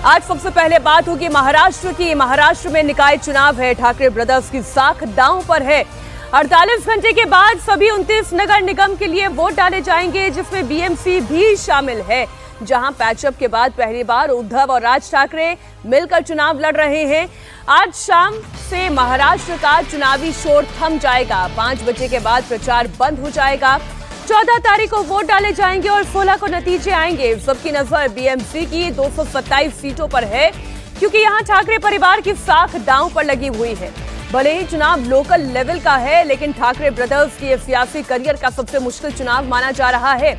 आज सबसे पहले बात होगी महाराष्ट्र की। महाराष्ट्र में निकाय चुनाव है, ठाकरे ब्रदर्स की साख दांव पर है। 48 घंटे के बाद सभी 29 नगर निगम के लिए वोट डाले जाएंगे, जिसमें बीएमसी भी शामिल है, जहां पैचअप के बाद पहली बार उद्धव और राज ठाकरे मिलकर चुनाव लड़ रहे हैं। आज शाम से महाराष्ट्र का चुनावी शोर थम जाएगा। 5 बजे के बाद प्रचार बंद हो जाएगा। 14 तारीख को वोट डाले जाएंगे और 16 को नतीजे आएंगे। सबकी नजर बीएमसी की 227 सीटों पर है, क्योंकि यहां ठाकरे परिवार की साख दांव पर लगी हुई है। भले ही चुनाव लोकल लेवल का है, लेकिन ठाकरे ब्रदर्स की सियासी करियर का सबसे मुश्किल चुनाव माना जा रहा है।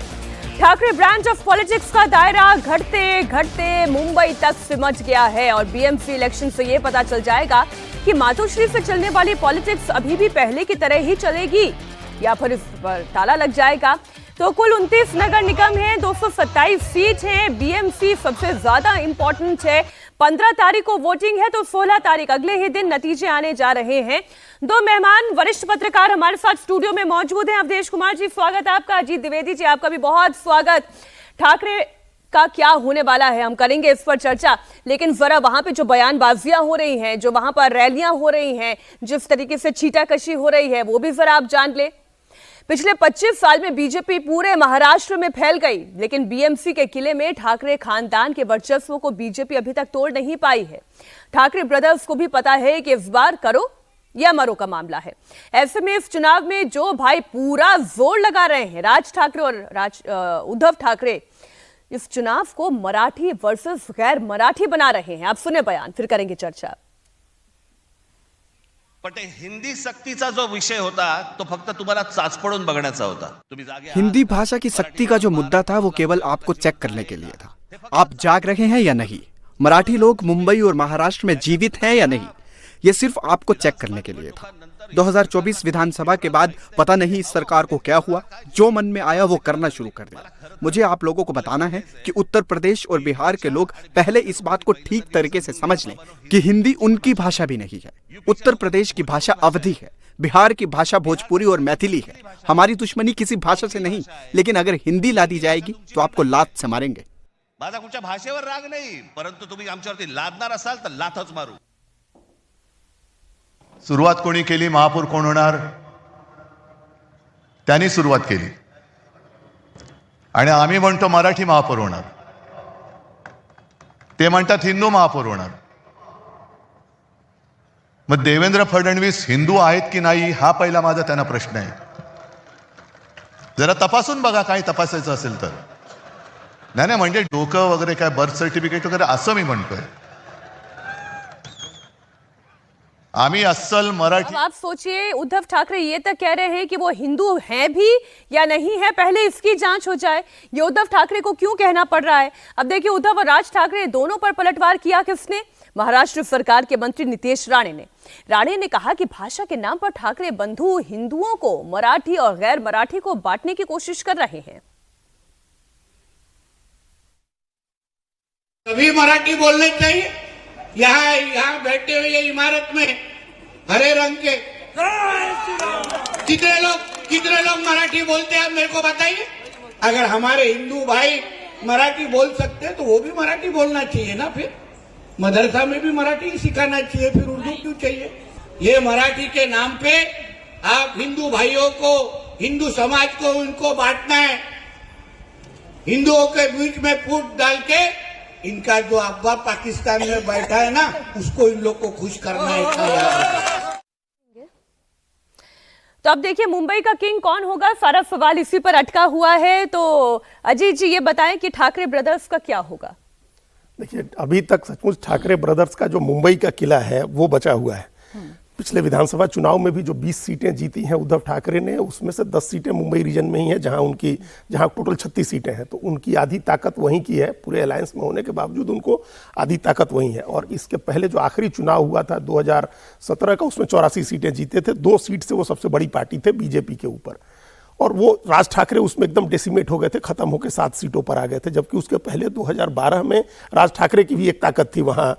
ठाकरे ब्रांच ऑफ पॉलिटिक्स का दायरा घटते घटते मुंबई तक सिमट गया है और बीएमसी इलेक्शन से ये पता चल जाएगा कि मातोश्री से चलने वाली पॉलिटिक्स अभी भी पहले की तरह ही चलेगी या फिर इस पर ताला लग जाएगा। तो कुल 29 नगर निगम हैं, 227 सीट हैं। बीएमसी सबसे ज्यादा इंपॉर्टेंट है। 15 तारीख को वोटिंग है, तो 16 तारीख अगले ही दिन नतीजे आने जा रहे हैं। 2 मेहमान वरिष्ठ पत्रकार हमारे साथ स्टूडियो में मौजूद हैं। अवधेश कुमार जी, स्वागत है आपका। अजीत द्विवेदी जी, आपका भी बहुत स्वागत। ठाकरे का क्या होने वाला है, हम करेंगे इस पर चर्चा, लेकिन जरा वहां पे जो बयानबाजियां हो रही हैं, जो वहां पर रैलियां हो रही हैं, जिस तरीके से छीटाकशी हो रही है, वो भी जरा आप जान ले। पिछले 25 साल में बीजेपी पूरे महाराष्ट्र में फैल गई, लेकिन बीएमसी के किले में ठाकरे खानदान के वर्चस्व को बीजेपी अभी तक तोड़ नहीं पाई है। ठाकरे ब्रदर्स को भी पता है कि इस बार करो या मरो का मामला है। ऐसे में इस चुनाव में जो भाई पूरा जोर लगा रहे हैं, राज ठाकरे और उद्धव ठाकरे, इस चुनाव को मराठी वर्सेस गैर मराठी बना रहे हैं। आप सुने बयान, फिर करेंगे चर्चा। पण हिंदी सक्तीचा जो विषय होता तो फक्त तुम्हाला चाचपडून बघण्याचा होता। तुम्ही जागे हिंदी भाषा की सख्ती का जो मुद्दा था वो केवल आपको चेक करने के लिए था। आप जाग रहे हैं या नहीं, मराठी लोग मुंबई और महाराष्ट्र में जीवित हैं या नहीं, ये सिर्फ आपको चेक करने के लिए था। 2024 विधानसभा के बाद पता नहीं इस सरकार को क्या हुआ, जो मन में आया वो करना शुरू कर दिया। मुझे आप लोगों को बताना है कि उत्तर प्रदेश और बिहार के लोग पहले इस बात को ठीक तरीके से समझ लें कि हिंदी उनकी भाषा भी नहीं है। उत्तर प्रदेश की भाषा अवधी है, बिहार की भाषा भोजपुरी और मैथिली है। हमारी दुश्मनी किसी भाषा से नहीं, लेकिन अगर हिंदी ला दी जाएगी तो आपको लात से मारेंगे। माझा कुठच्या भाषेवर राग नाही, परंतु तुम्ही आमच्यावरती लादणार असाल तर लाथच मारू। सुरुवात कोणी केली, महापौर कोण होणार, त्यांनी सुरुवात केली आणि आम्ही म्हणतो मराठी महापौर होणार, ते म्हणतात हिंदू महापौर होणार। मग देवेंद्र फडणवीस हिंदू आहेत की नाही हा पहिला माझा त्यांना प्रश्न आहे। जरा तपासून बघा, काही तपासायचं असेल तर। नाही म्हणजे डोकं वगैरे काय बर्थ सर्टिफिकेट वगैरे असं मी म्हणतोय। आम्ही अस्सल मराठी। आप सोचिए, उद्धव ठाकरे ये तक कह रहे हैं कि वो हिंदू हैं भी या नहीं है, पहले इसकी जांच हो जाए। ये उद्धव ठाकरे को क्यों कहना पड़ रहा है? अब देखिए, उद्धव और राज ठाकरे दोनों पर पलटवार किया किसने? महाराष्ट्र सरकार के मंत्री नितेश राणे ने कहा कि भाषा के नाम पर ठाकरे बंधु हिंदुओं को मराठी और गैर मराठी को बांटने की कोशिश कर रहे हैं। सभी मराठी बोलने चाहिए। यहाँ बैठे हुए इमारत में हरे रंग के कितने लोग मराठी बोलते हैं, मेरे को बताइए। अगर हमारे हिंदू भाई मराठी बोल सकते हैं तो वो भी मराठी बोलना चाहिए ना। फिर मदरसा में भी मराठी सिखाना चाहिए, फिर उर्दू क्यों चाहिए? ये मराठी के नाम पे आप हिंदू भाइयों को, हिंदू समाज को उनको बांटना है। हिंदुओं के बीच में फूट डाल के इनका जो अब्बा पाकिस्तान में बैठा है ना, उसको इन लोग को खुश करना है। तो अब देखिए, मुंबई का किंग कौन होगा, सारा सवाल इसी पर अटका हुआ है। तो अजीत जी, ये बताएं कि ठाकरे ब्रदर्स का क्या होगा? देखिए, अभी तक सचमुच ठाकरे ब्रदर्स का जो मुंबई का किला है वो बचा हुआ है। पिछले विधानसभा चुनाव में भी जो 20 सीटें जीती हैं उद्धव ठाकरे ने, उसमें से 10 सीटें मुंबई रीजन में ही हैं, जहां टोटल 36 सीटें हैं। तो उनकी आधी ताकत वहीं की है। पूरे अलायंस में होने के बावजूद उनको आधी ताकत वहीं है। और इसके पहले जो आखिरी चुनाव हुआ था 2017 का, उसमें 84 सीटें जीते थे। 2 सीट से वो सबसे बड़ी पार्टी थे बीजेपी के ऊपर, और वो राज ठाकरे उसमें एकदम डेसिमेट हो गए थे, खत्म होकर 7 सीटों पर आ गए थे। जबकि उसके पहले 2012 में राज ठाकरे की भी एक ताकत थी वहाँ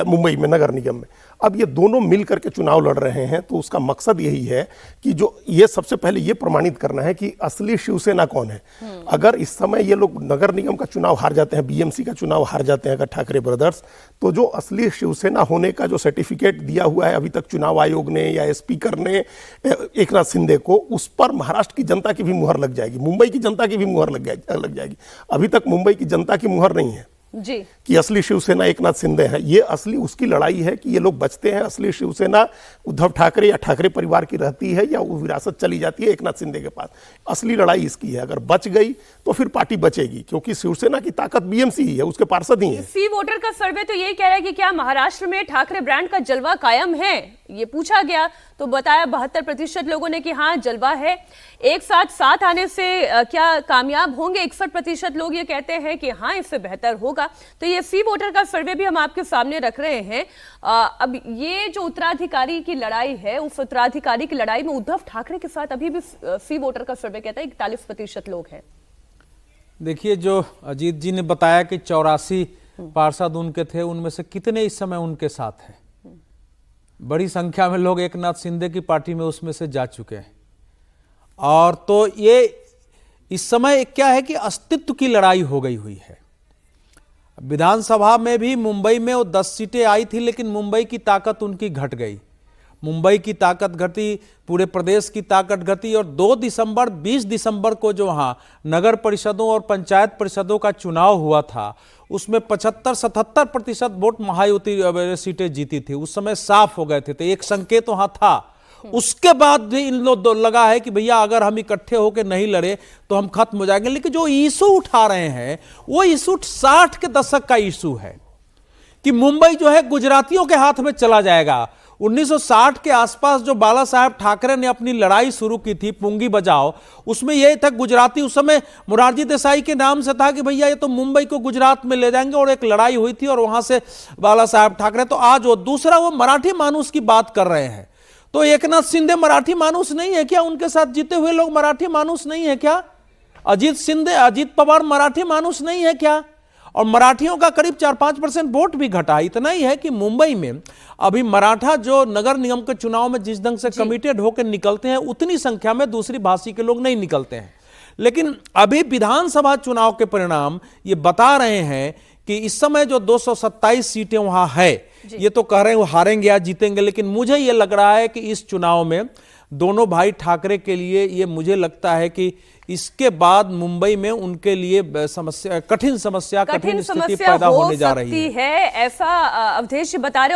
मुंबई में नगर निगम में। अब ये दोनों मिल करके चुनाव लड़ रहे हैं, तो उसका मकसद यही है कि जो ये सबसे पहले ये प्रमाणित करना है कि असली शिवसेना कौन है। अगर इस समय ये लोग नगर निगम का चुनाव हार जाते हैं, बीएमसी का चुनाव हार जाते हैं अगर ठाकरे ब्रदर्स, तो जो असली शिवसेना होने का जो सर्टिफिकेट दिया हुआ है अभी तक चुनाव आयोग ने या स्पीकर ने एकनाथ शिंदे को, उस पर महाराष्ट्र की जनता की भी मुहर लग जाएगी, मुंबई की जनता की भी मुहर लग जाएगी। अभी तक मुंबई की जनता की मुहर नहीं है जी कि असली शिवसेना एकनाथ शिंदे है। ये असली उसकी लड़ाई है कि ये लोग बचते हैं, असली शिवसेना उद्धव ठाकरे या ठाकरे परिवार की रहती है या वो विरासत चली जाती है एकनाथ शिंदे के पास। असली लड़ाई इसकी है। अगर बच गई तो फिर पार्टी बचेगी, क्योंकि शिवसेना की ताकत बीएमसी ही है, उसके पार्षद ही है। सी वोटर का सर्वे तो यही कह रहा है कि क्या महाराष्ट्र में ठाकरे ब्रांड का जलवा कायम है, ये पूछा गया तो बताया 72% लोगों ने कि हाँ जलवा है। एक साथ आने से क्या कामयाब होंगे, 61% लोग ये कहते हैं कि हाँ इससे बेहतर होगा। तो ये सी वोटर का सर्वे भी हम आपके सामने रख रहे हैं। अब ये जो उत्तराधिकारी की लड़ाई है, उस उत्तराधिकारी की लड़ाई में उद्धव ठाकरे के साथ अभी भी सी वोटर का सर्वे कहता है 41% लोग हैं। देखिए, जो अजीत जी ने बताया कि 84 पार्षद उनके थे, उनमें से कितने इस समय उनके साथ हैं? बड़ी संख्या में लोग एकनाथ शिंदे की पार्टी में उसमें से जा चुके हैं। और तो ये इस समय क्या है कि अस्तित्व की लड़ाई हो गई हुई है। विधानसभा में भी मुंबई में वो 10 सीटें आई थी, लेकिन मुंबई की ताकत उनकी घट गई। मुंबई की ताकत घटी, पूरे प्रदेश की ताकत घटी, और 20 दिसंबर को जो वहाँ नगर परिषदों और पंचायत परिषदों का चुनाव हुआ था, उसमें 75-77% वोट महायुति सीटें जीती थी। उस समय साफ हो गए थे, तो एक संकेत वहाँ था। उसके बाद भी इन लोग लगा है कि भैया अगर हम इकट्ठे होकर नहीं लड़े तो हम खत्म हो जाएंगे। लेकिन जो इशू उठा रहे हैं वो इशू 60 के दशक का इशू है कि मुंबई जो है गुजरातियों के हाथ में चला जाएगा। 1960 के आसपास जो बाला साहेब ठाकरे ने अपनी लड़ाई शुरू की थी, पुंगी बचाओ, उसमें यही था गुजराती, उस समय मोरारजी देसाई के नाम से था कि भैया ये तो मुंबई को गुजरात में ले जाएंगे, और एक लड़ाई हुई थी और वहां से बाला साहेब ठाकरे। तो आज वो दूसरा वो मराठी मानुस की बात कर रहे हैं। तो एकनाथ शिंदे मराठी मानुस नहीं है क्या? उनके साथ जीते हुए लोग मराठी मानुस नहीं है क्या? अजीत पवार मराठी मानुस नहीं है क्या? और मराठियों का करीब 4-5% वोट भी घटा। इतना ही है कि मुंबई में अभी मराठा जो नगर निगम के चुनाव में जिस ढंग से कमिटेड होकर निकलते हैं, उतनी संख्या में दूसरी भाषी के लोग नहीं निकलते हैं। लेकिन अभी विधानसभा चुनाव के परिणाम ये बता रहे हैं कि इस समय जो 227 सीटें वहां है, ये तो कह रहे हैं वो हारेंगे या जीतेंगे, लेकिन मुझे ये लग रहा है कि इस चुनाव में दोनों भाई ठाकरे के लिए ये मुझे लगता है कि इसके बाद मुंबई में उनके लिए समस्या, कठिन स्थिति पैदा होने जा रही है। ऐसा अवधेश बता रहे